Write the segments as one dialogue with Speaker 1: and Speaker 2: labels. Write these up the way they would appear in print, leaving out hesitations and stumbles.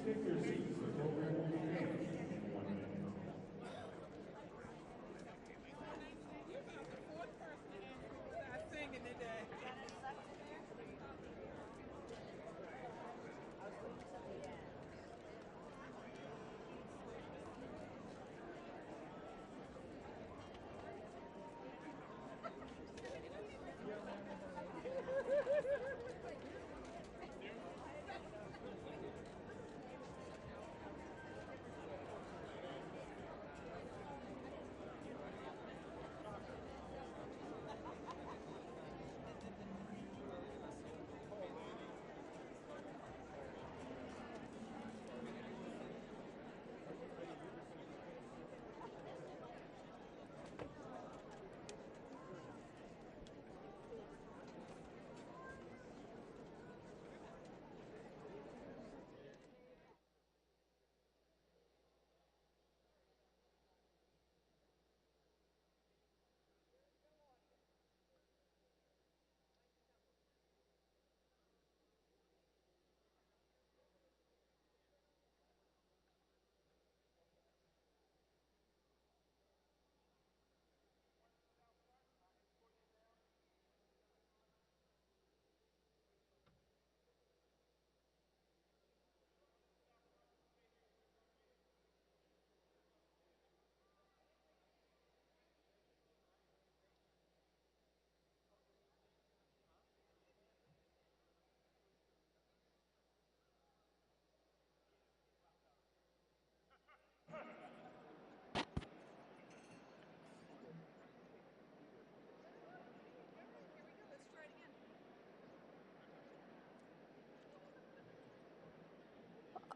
Speaker 1: Take your seats. The program will begin in 1 minute.
Speaker 2: You're about the fourth person to ask me was I singing today.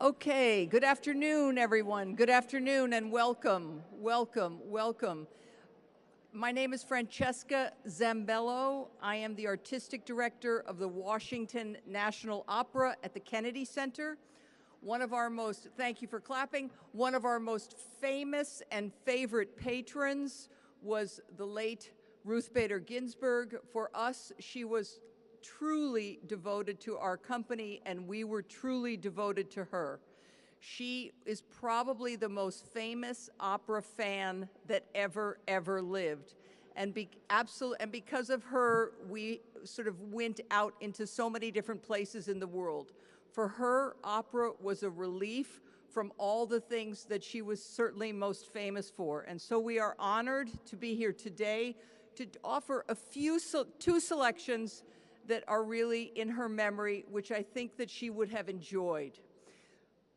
Speaker 3: Okay, good afternoon, everyone. Good afternoon and welcome, welcome, welcome. My name is Francesca Zambello. I am the artistic director of the Washington National Opera at the Kennedy Center. Thank you for clapping, one of our most famous and favorite patrons was the late Ruth Bader Ginsburg. For us, she was truly devoted to our company, and we were truly devoted to her. She is probably the most famous opera fan that ever lived. And because of her, we sort of went out into so many different places in the world. For her, opera was a relief from all the things that she was certainly most famous for. And so we are honored to be here today to offer two selections that are really in her memory, which I think that she would have enjoyed.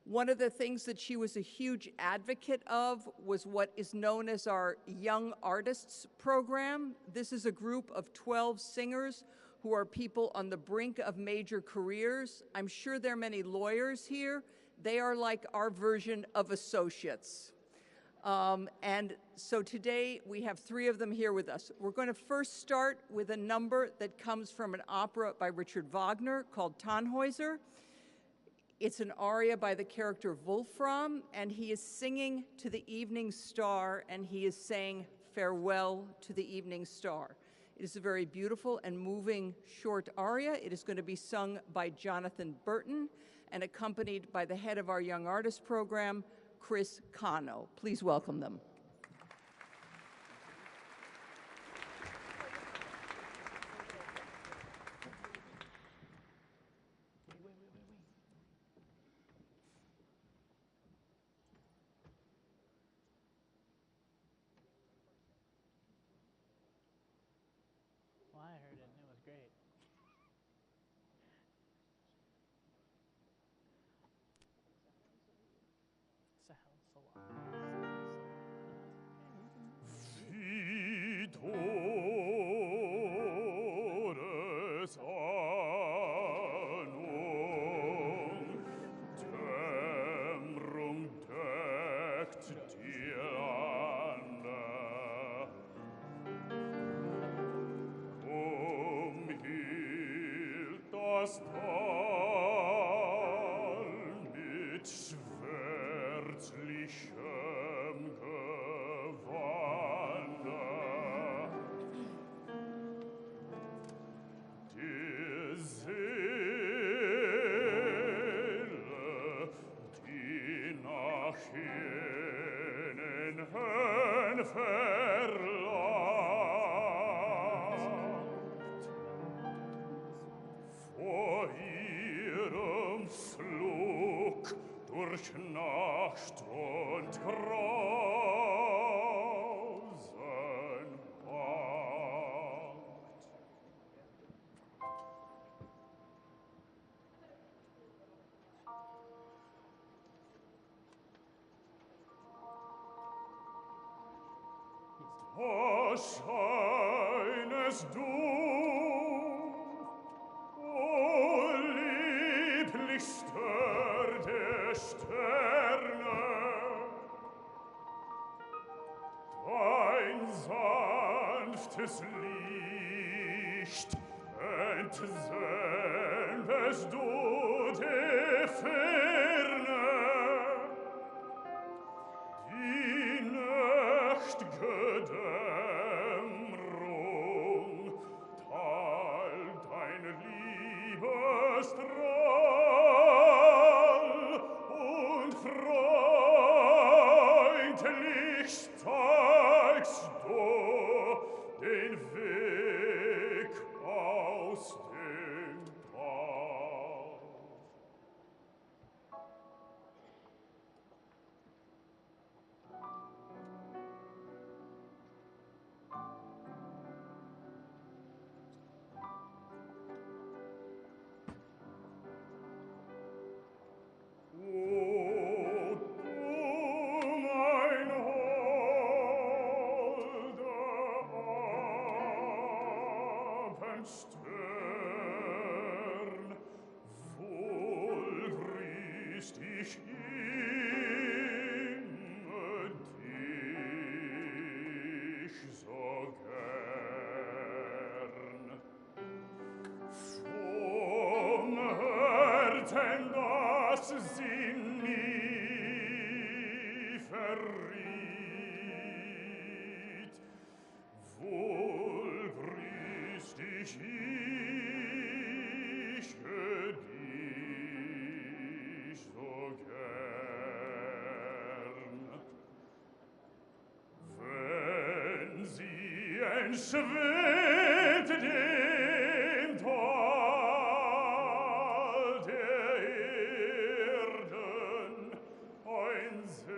Speaker 3: One of the things that she was a huge advocate of was what is known as our Young Artists Program. This is a group of 12 singers who are people on the brink of major careers. I'm sure there are many lawyers here. They are like our version of associates. And so today we have 3 of them here with us. We're going to first start with a number that comes from an opera by Richard Wagner called Tannhäuser. It's an aria by the character Wolfram, and he is singing to the evening star, and he is saying farewell to the evening star. It is a very beautiful and moving short aria. It is going to be sung by Jonathan Burton and accompanied by the head of our Young Artist Program, Chris Cano. Please welcome them.
Speaker 4: Well, I heard it and it was great.
Speaker 5: Fidores annum, Dämmerung deckt die Lande. Umhielt das Tal mit schwärzlichem Gewande. Die Seele, die verlangt. Vor ihrem Flug durch Nacht und Grausen bangt. Da scheinest du, o lieblichster der Sterne, dein sanftes Licht entsendest du der Ferne. Die nächt'ge Dämmerung teilt dein Liebesdrall und freundlich zeigst du den Weg aus dem Tal. O du, mein holder Abendstern, wohl grüßt ich immer dich so gern. Vom Herzen, das sie nie verriet, wohl grüßt dich so gern. Wenn sie entschwebt dem Tal der Erden, ein sel'ger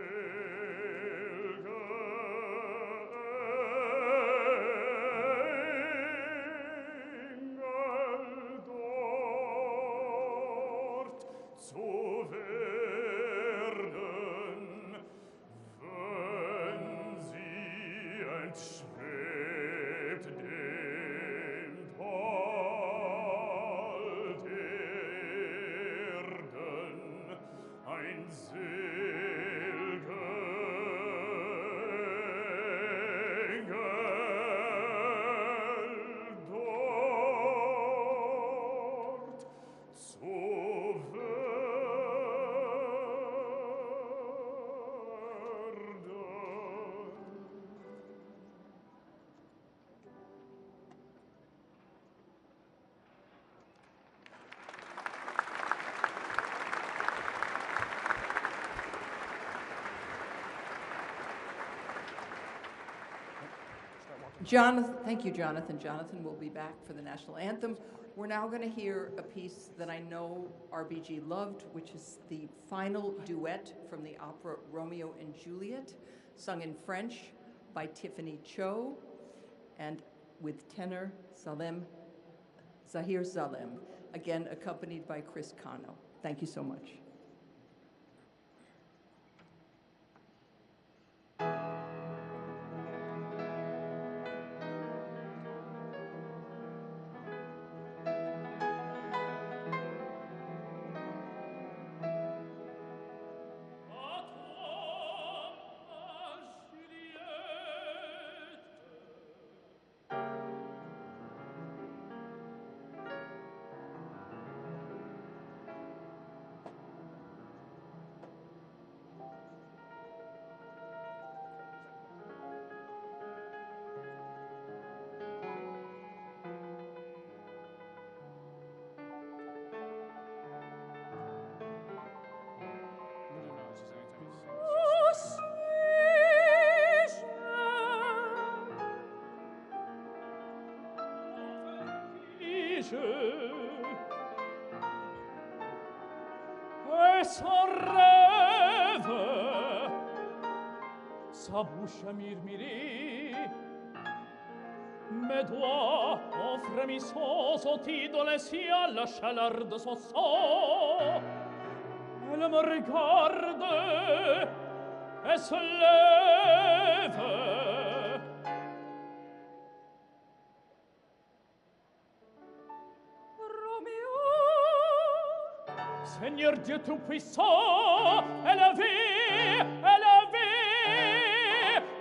Speaker 5: Engel dort zu werden, wenn sie entschwebt dem Tal der Erden, ein sel'ger Engel dort zu
Speaker 3: Jonathan, thank you, Jonathan. Jonathan will be back for the national anthem. We're now going to hear a piece that I know RBG loved, which is the final duet from the opera Romeo and Juliet, sung in French by Tiffany Cho, and with tenor Zahir Salem, again accompanied by Chris Cano. Thank you so much.
Speaker 5: Juliette, jeux. Et son rêve, sa bouche à murmurer, mes doigts en frémissant sont idolés à la chaleur de son sang. Elle me regarde et se lève. Seigneur Dieu Tout-Puissant, elle avait,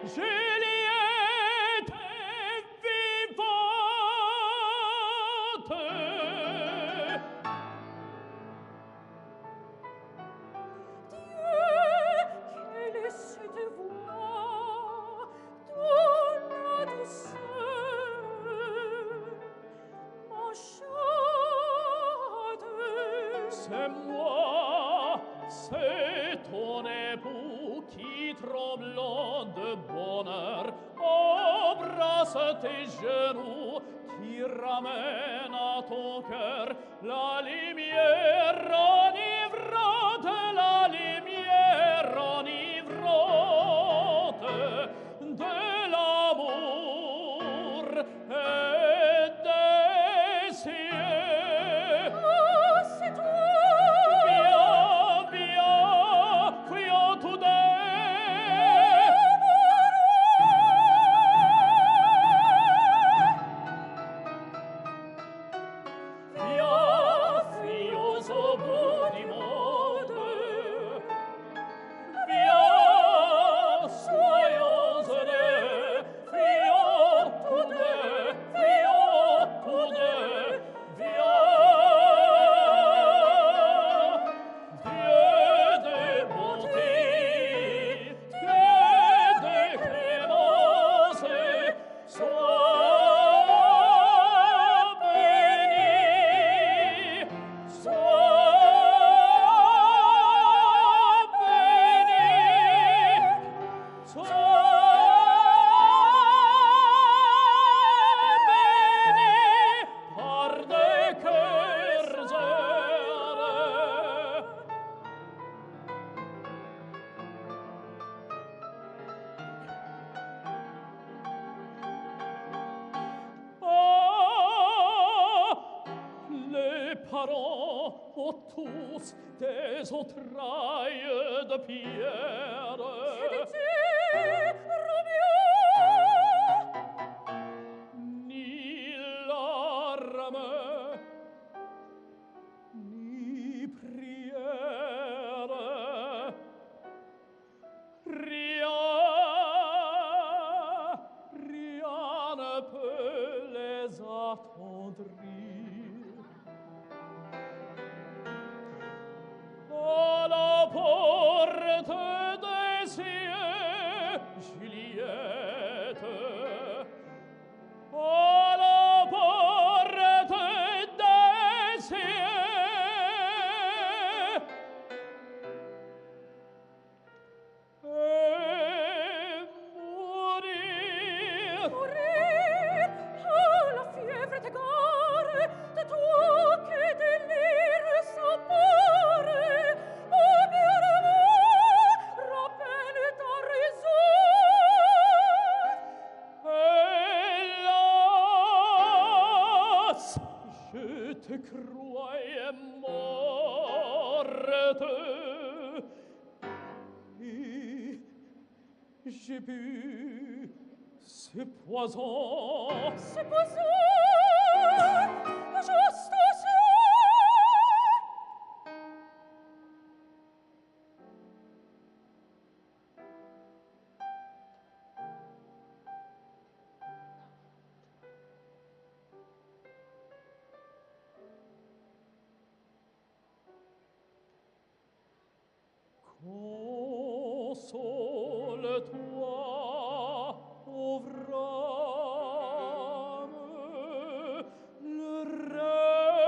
Speaker 5: Juliette est vivante.
Speaker 6: Dieu, quelle est cette voix, dont la douceur m'enchante.
Speaker 5: C'est moi, c'est ton époux qui, tremblant de bonheur, embrasse tes genoux, qui ramène à ton cœur la lumière enivrante, de l'amour et des cieux.
Speaker 6: Oh, c'est toi!
Speaker 5: Viens, crions tous deux. Viens, fuyons au bout du monde. Viens, soyons heureux. Fuyons tous deux, viens. Dieu de bonté, Dieu de clémence, sois béni, par des cœurs heureux. Ah, les parents ont tous des entrailles de pierre. Ni larmes, ni prière, rien ne peut les attendrir. À la porte des cieux, Juliette. À la porte des cieux. Et mourir.
Speaker 6: Oh, la fièvre t'égare, de toi que délire s'empare. Oh, bien-aimé, rappelle ta raison.
Speaker 5: Hélas, je te croyais morte, et j'ai bu ce poison.
Speaker 6: Ce poison, juste au ciel.
Speaker 5: Console-toi, pauvre âme, le rêve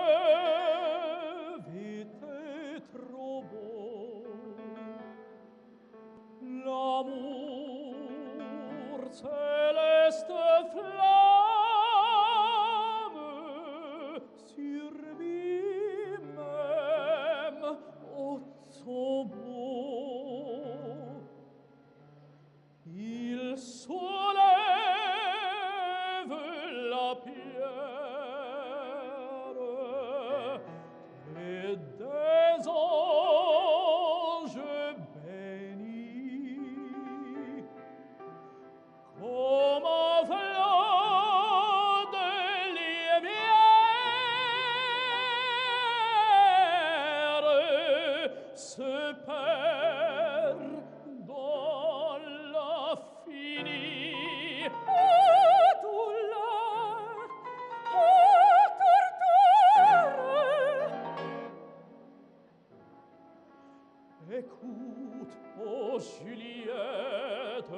Speaker 5: perdo la fini.
Speaker 6: Adulare, torture.
Speaker 5: Écoute, ô Juliette,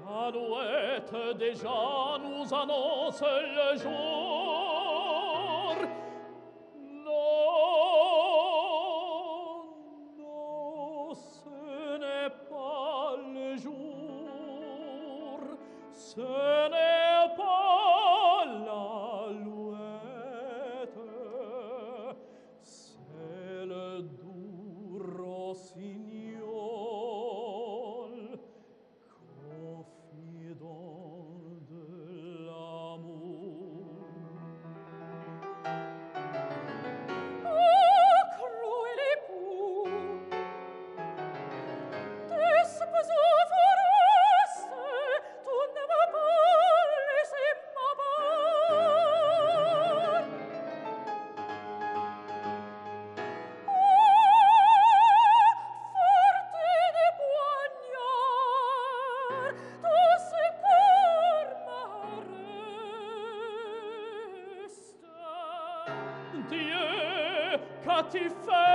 Speaker 5: l'alouette déjà nous annonce le jour. Non, non, ce n'est pas le jour, ce n'est pas l'alouette, c'est le doux rossignol, confident de l'amour.
Speaker 6: Oh, cruel époux, tes spousons forest, tu ne m'as pas laissé m'abattre. Forte de poignard, ton secours m'arreste.
Speaker 5: Dieu, qu'a-tu fait?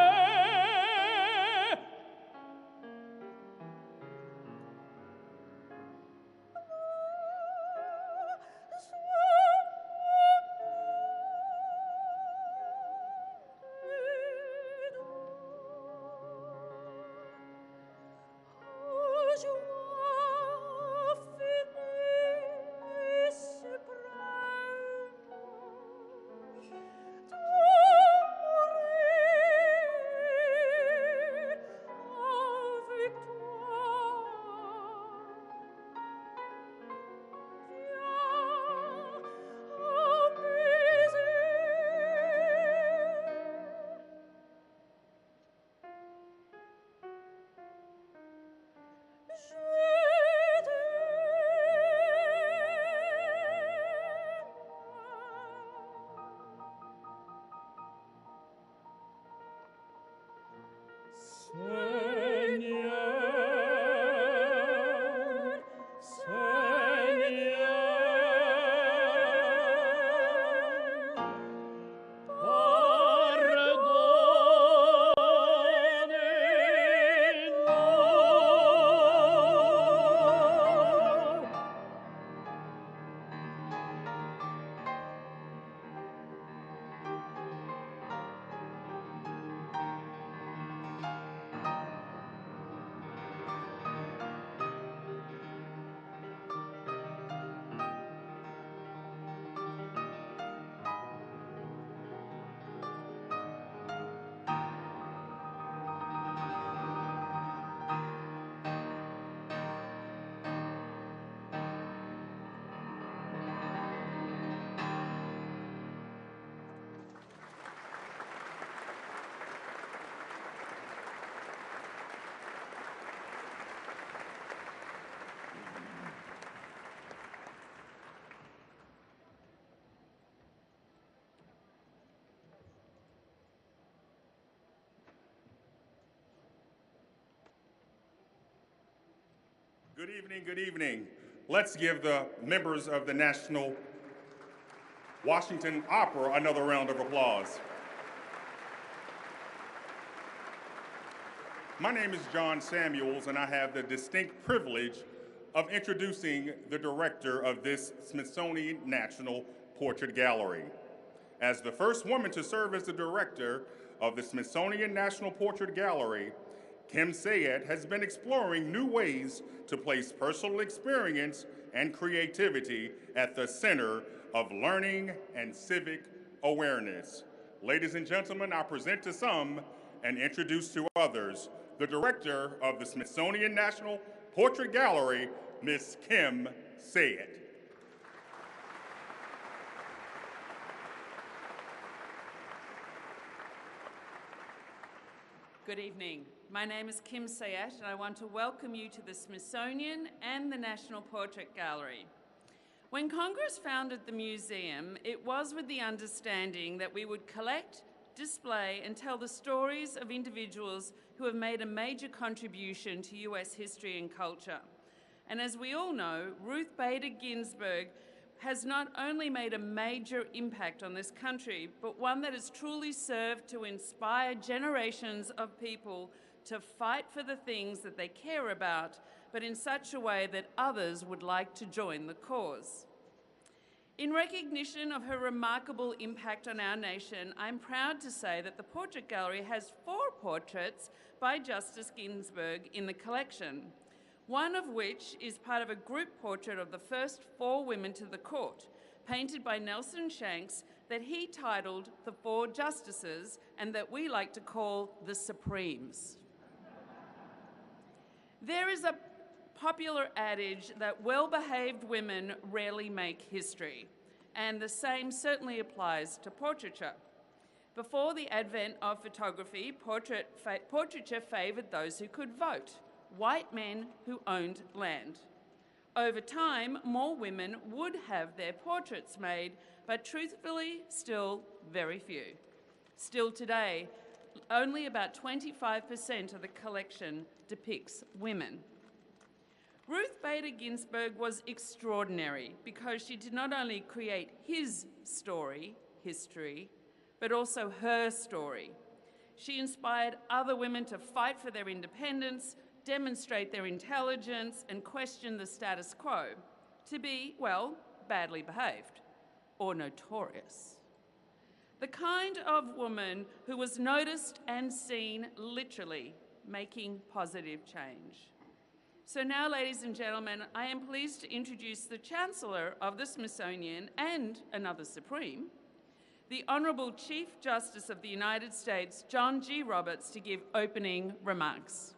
Speaker 5: Seigneur, Seigneur, pardonnez-nous.
Speaker 1: Good evening, good evening. Let's give the members of the National Washington Opera another round of applause. My name is John Samuels, and I have the distinct privilege of introducing the director of this Smithsonian National Portrait Gallery. As the first woman to serve as the director of the Smithsonian National Portrait Gallery, Kim Sayed has been exploring new ways to place personal experience and creativity at the center of learning and civic awareness. Ladies and gentlemen, I present to some and introduce to others the director of the Smithsonian National Portrait Gallery, Miss Kim Sayed.
Speaker 7: Good evening. My name is Kim Sayed, and I want to welcome you to the Smithsonian and the National Portrait Gallery. When Congress founded the museum, it was with the understanding that we would collect, display, and tell the stories of individuals who have made a major contribution to US history and culture. And as we all know, Ruth Bader Ginsburg has not only made a major impact on this country, but one that has truly served to inspire generations of people to fight for the things that they care about, but in such a way that others would like to join the cause. In recognition of her remarkable impact on our nation, I'm proud to say that the Portrait Gallery has 4 portraits by Justice Ginsburg in the collection, one of which is part of a group portrait of the first 4 women to the court, painted by Nelson Shanks, that he titled The 4 Justices, and that we like to call the Supremes. There is a popular adage that well-behaved women rarely make history, and the same certainly applies to portraiture. Before the advent of photography, portraiture favoured those who could vote, white men who owned land. Over time, more women would have their portraits made, but truthfully, still very few. Still today, only about 25% of the collection depicts women. Ruth Bader Ginsburg was extraordinary because she did not only create his story, history, but also her story. She inspired other women to fight for their independence, demonstrate their intelligence, and question the status quo, to be, well, badly behaved or notorious. The kind of woman who was noticed and seen, literally making positive change. So now, ladies and gentlemen, I am pleased to introduce the Chancellor of the Smithsonian and another Supreme, the Honourable Chief Justice of the United States, John G. Roberts, to give opening remarks.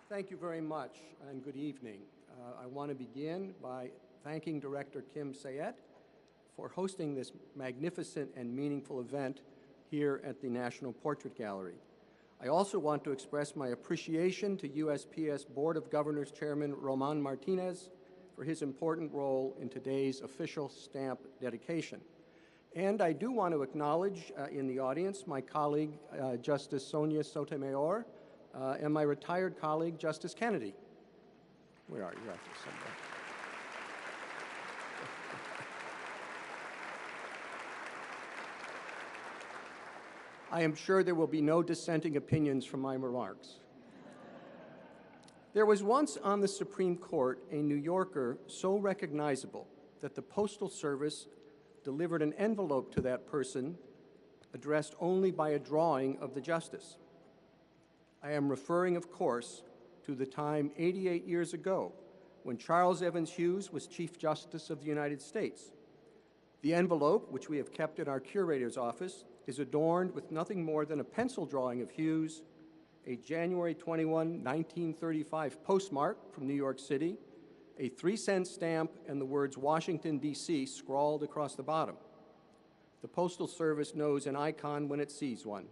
Speaker 8: Thank you very much, and good evening. I want to begin by thanking Director Kim Sayet for hosting this magnificent and meaningful event here at the National Portrait Gallery. I also want to express my appreciation to USPS Board of Governors Chairman Roman Martinez for his important role in today's official stamp dedication. And I do want to acknowledge in the audience my colleague, Justice Sonia Sotomayor, and my retired colleague, Justice Kennedy. Where are you? Somewhere. I am sure there will be no dissenting opinions from my remarks. There was once on the Supreme Court a New Yorker so recognizable that the Postal Service delivered an envelope to that person addressed only by a drawing of the justice. I am referring, of course, to the time 88 years ago when Charles Evans Hughes was Chief Justice of the United States. The envelope, which we have kept in our curator's office, is adorned with nothing more than a pencil drawing of Hughes, a January 21, 1935 postmark from New York City, a 3-cent stamp, and the words Washington, D.C. scrawled across the bottom. The Postal Service knows an icon when it sees one.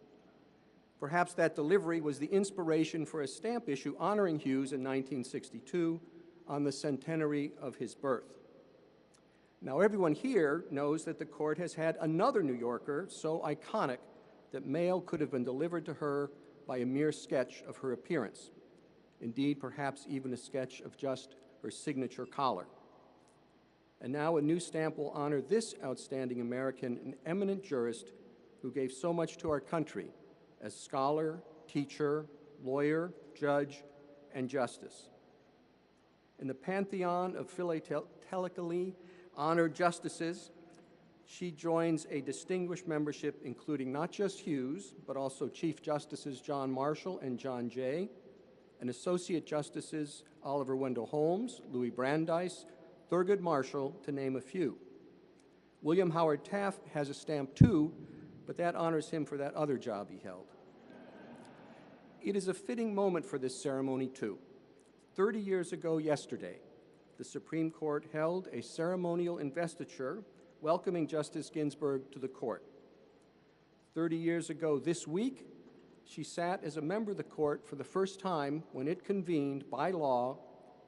Speaker 8: Perhaps that delivery was the inspiration for a stamp issue honoring Hughes in 1962 on the centenary of his birth. Now, everyone here knows that the court has had another New Yorker so iconic that mail could have been delivered to her by a mere sketch of her appearance. Indeed, perhaps even a sketch of just her signature collar. And now a new stamp will honor this outstanding American, an eminent jurist who gave so much to our country as scholar, teacher, lawyer, judge, and justice. In the pantheon of philately honored justices, she joins a distinguished membership including not just Hughes, but also Chief Justices John Marshall and John Jay, and Associate Justices Oliver Wendell Holmes, Louis Brandeis, Thurgood Marshall, to name a few. William Howard Taft has a stamp too, but that honors him for that other job he held. It is a fitting moment for this ceremony too. 30 years ago yesterday, the Supreme Court held a ceremonial investiture welcoming Justice Ginsburg to the court. 30 years ago this week, she sat as a member of the court for the first time when it convened by law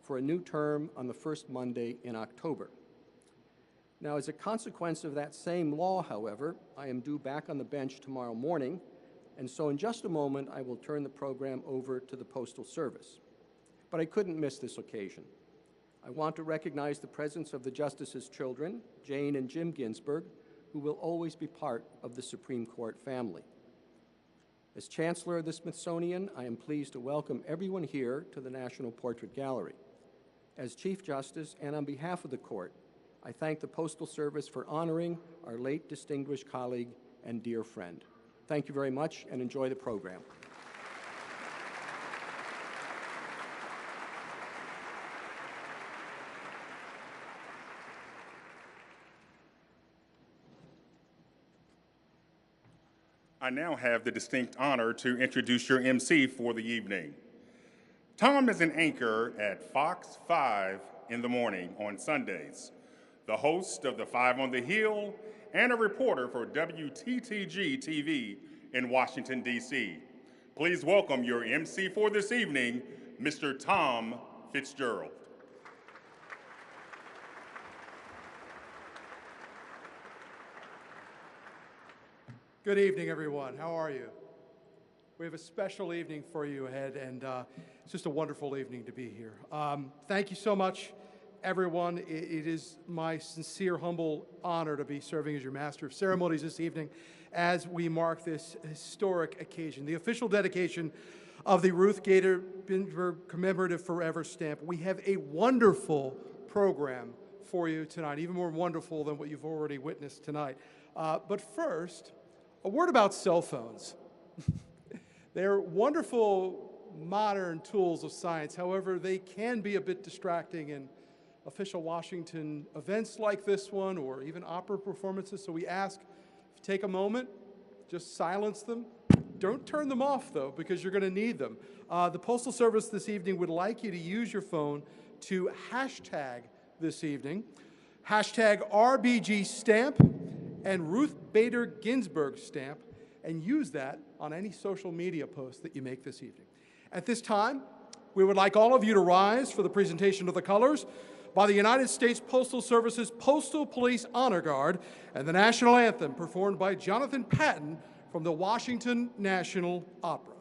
Speaker 8: for a new term on the first Monday in October. Now, as a consequence of that same law, however, I am due back on the bench tomorrow morning, and so in just a moment I will turn the program over to the Postal Service. But I couldn't miss this occasion. I want to recognize the presence of the Justices' children, Jane and Jim Ginsburg, who will always be part of the Supreme Court family. As Chancellor of the Smithsonian, I am pleased to welcome everyone here to the National Portrait Gallery. As Chief Justice and on behalf of the Court, I thank the Postal Service for honoring our late distinguished colleague and dear friend. Thank you very much and enjoy the program.
Speaker 1: I now have the distinct honor to introduce your MC for the evening. Tom is an anchor at Fox 5 in the morning on Sundays, the host of the 5 on the Hill, and a reporter for WTTG TV in Washington, D.C. Please welcome your MC for this evening, Mr. Tom Fitzgerald.
Speaker 9: Good evening, everyone. How are you? We have a special evening for you ahead, and it's just a wonderful evening to be here. Thank you so much, everyone. It is my sincere, humble honor to be serving as your Master of Ceremonies this evening as we mark this historic occasion, the official dedication of the Ruth Bader Ginsburg Commemorative Forever stamp. We have a wonderful program for you tonight, even more wonderful than what you've already witnessed tonight. But first, a word about cell phones. They're wonderful modern tools of science. However, they can be a bit distracting in official Washington events like this one or even opera performances. So we ask, if you take a moment, just silence them. Don't turn them off, though, because you're going to need them. The Postal Service this evening would like you to use your phone to hashtag this evening, hashtag RBG stamp and Ruth Bader Ginsburg stamp, and use that on any social media post that you make this evening. At this time, we would like all of you to rise for the presentation of the colors by the United States Postal Service's Postal Police Honor Guard and the national anthem performed by Jonathan Patton from the Washington National Opera.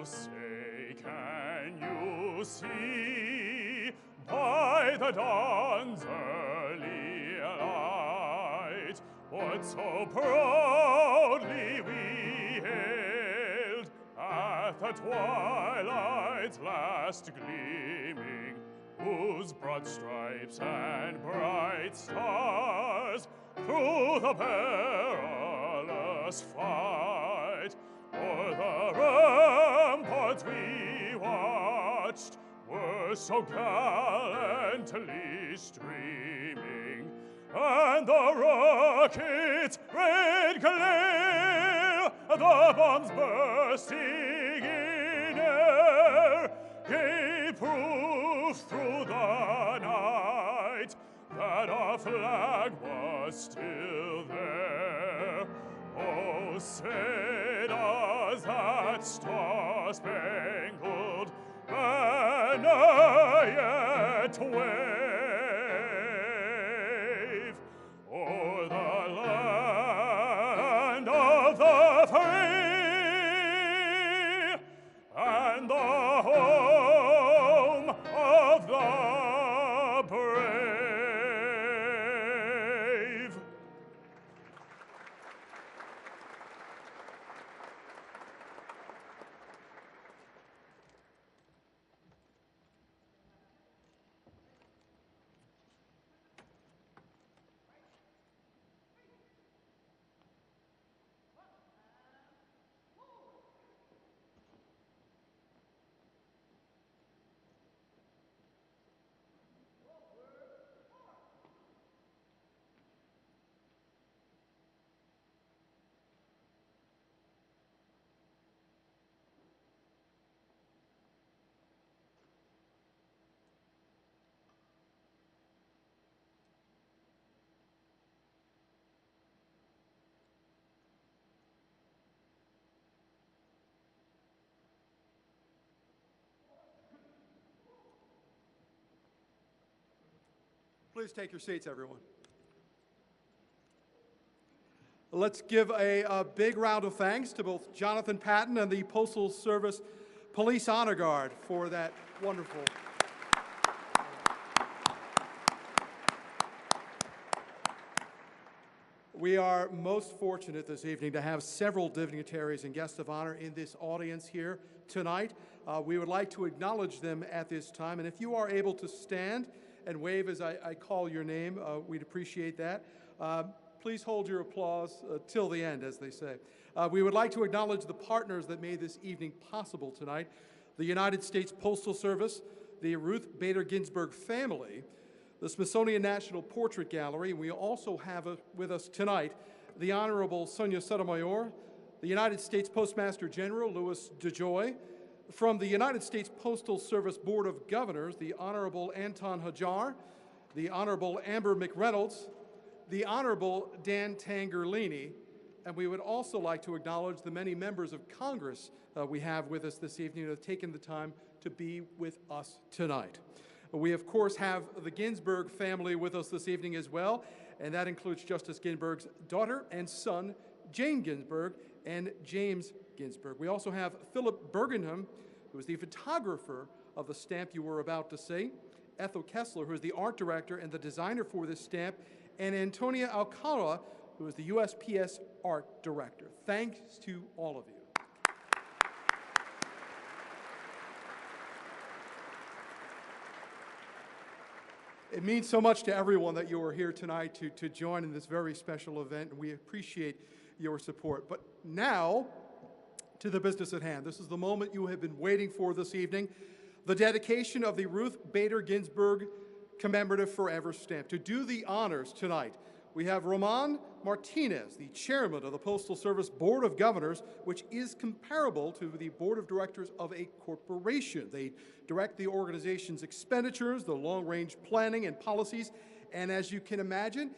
Speaker 5: Say, can you see by the dawn's early light what so proudly we hailed at of the twilight's last gleaming, whose broad stripes and bright stars through the perilous fight o'er the ramparts we watched were so gallantly streaming, and the rocket's red glare, the bombs bursting in air, gave proof through the night that our flag was still there. Oh, say does that star-spangled banner yet wave o'er the land of the free and the home of the brave.
Speaker 9: Please take your seats, everyone. Let's give a big round of thanks to both Jonathan Patton and the Postal Service Police Honor Guard for that wonderful. We are most fortunate this evening to have several dignitaries and guests of honor in this audience here tonight. We would like to acknowledge them at this time, and if you are able to stand and wave as I call your name, we'd appreciate that. Please hold your applause till the end, as they say. We would like to acknowledge the partners that made this evening possible tonight: the United States Postal Service, the Ruth Bader Ginsburg family, the Smithsonian National Portrait Gallery. We also have with us tonight the Honorable Sonia Sotomayor, the United States Postmaster General Louis DeJoy, from the United States Postal Service Board of Governors, the Honorable Anton Hajar, the Honorable Amber McReynolds, the Honorable Dan Tangerlini, and we would also like to acknowledge the many members of Congress we have with us this evening who have taken the time to be with us tonight. We, of course, have the Ginsburg family with us this evening as well, and that includes Justice Ginsburg's daughter and son, Jane Ginsburg, and James Ginsburg. We also have Philip Bergenham, who is the photographer of the stamp you were about to see, Ethel Kessler, who is the art director and the designer for this stamp, and Antonia Alcala, who is the USPS art director. Thanks to all of you. It means so much to everyone that you are here tonight to join in this very special event, and we appreciate your support. But now, to the business at hand. This is the moment you have been waiting for this evening, the dedication of the Ruth Bader Ginsburg Commemorative Forever stamp. To do the honors tonight, we have Roman Martinez, the chairman of the Postal Service Board of Governors, which is comparable to the board of directors of a corporation. They direct the organization's expenditures, the long-range planning and policies, and as you can imagine,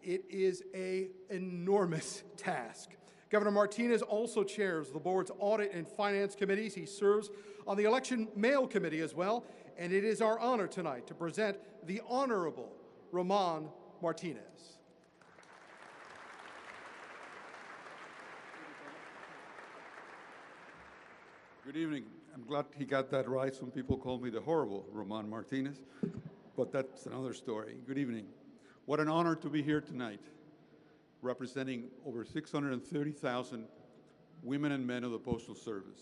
Speaker 9: it is an enormous task. Governor Martinez also chairs the board's audit and finance committees. He serves on the election mail committee as well, and it is our honor tonight to present the Honorable Roman Martinez.
Speaker 10: Good evening. I'm glad he got that right. Some people call me the horrible Roman Martinez, but that's another story. Good evening. What an honor to be here tonight, representing over 630,000 women and men of the Postal Service.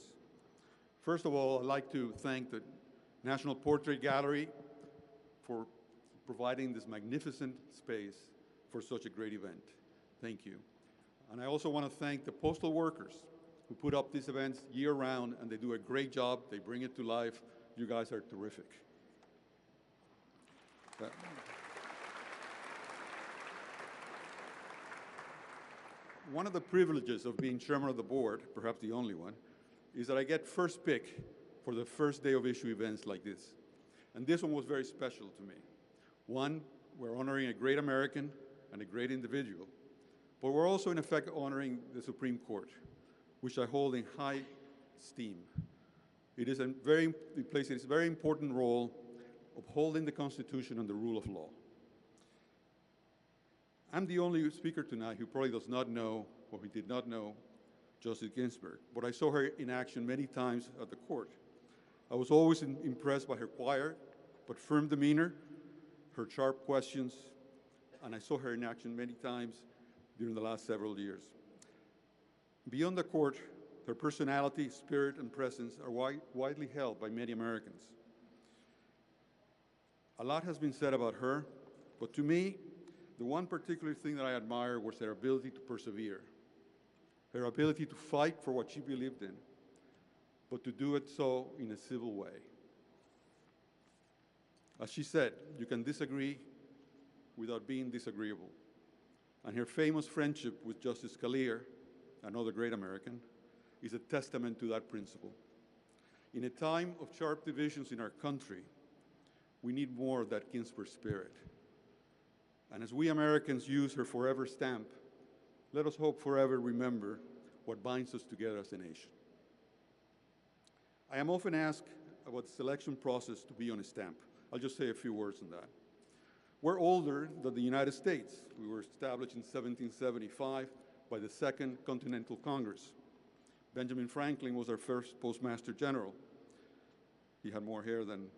Speaker 10: First of all, I'd like to thank the National Portrait Gallery for providing this magnificent space for such a great event. Thank you. And I also want to thank the postal workers who put up these events year-round, and they do a great job. They bring it to life. You guys are terrific. One of the privileges of being chairman of the board, perhaps the only one, is that I get first pick for the first day of issue events like this. And this one was very special to me. One, we're honoring a great American and a great individual, but we're also in effect honoring the Supreme Court, which I hold in high esteem. It plays a very important role upholding the Constitution and the rule of law. I'm the only speaker tonight who probably does not know, or who did not know, Justice Ginsburg, but I saw her in action many times at the court. I was always impressed by her quiet but firm demeanor, her sharp questions, and I saw her in action many times during the last several years. Beyond the court, her personality, spirit, and presence are widely held by many Americans. A lot has been said about her, but to me, the one particular thing that I admire was her ability to persevere, her ability to fight for what she believed in, but to do it so in a civil way. As she said, you can disagree without being disagreeable. And her famous friendship with Justice Scalia, another great American, is a testament to that principle. In a time of sharp divisions in our country, we need more of that Ginsburg spirit. And as we Americans use her forever stamp, let us hope forever remember what binds us together as a nation. I am often asked about the selection process to be on a stamp. I'll just say a few words on that. We're older than the United States. We were established in 1775 by the Second Continental Congress. Benjamin Franklin was our first Postmaster General. He had more hair than